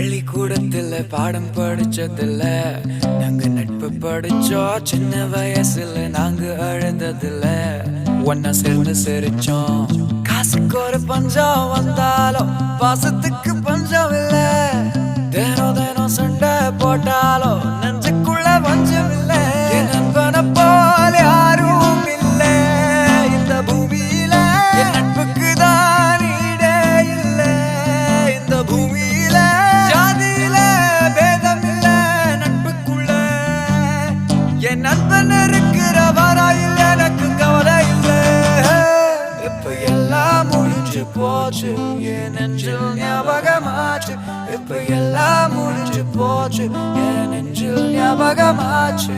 பள்ளிக்கூடத்துல பாடம் படிச்சதில்ல, நாங்க நட்பு படிச்சோம். சின்ன வயசுல நாங்க அழுததில்ல, ஒன்னா சேர்ந்து சிரிச்சோம். காசுக்கு ஒரு பஞ்சம் வந்தாலும் பாசத்துக்கு பஞ்சம் இல்ல. தினம் தினம் சண்டை போட்டாலும் நெஞ்சுக்குள்ள பஞ்சம் இல்ல. என் நண்பனை போல யாரும் இல்ல இந்த பூமியில. என் நட்புக்கு தான் ஈடே இல்ல இந்த பூமியில. ஜாதியில பேதம் இல்ல நட்புக்குள்ள. என் நண்பன் இருக்கிற வரையில் எனக்கு கவலை இல்ல. இப்ப எல்லாம் முடிஞ்சு போச்சு, என் நெஞ்சில் ஞாபகமாச்சு. இப்ப எல்லாம் முடிஞ்சு போச்சு, என் நெஞ்சில் ஞாபகமாச்சு.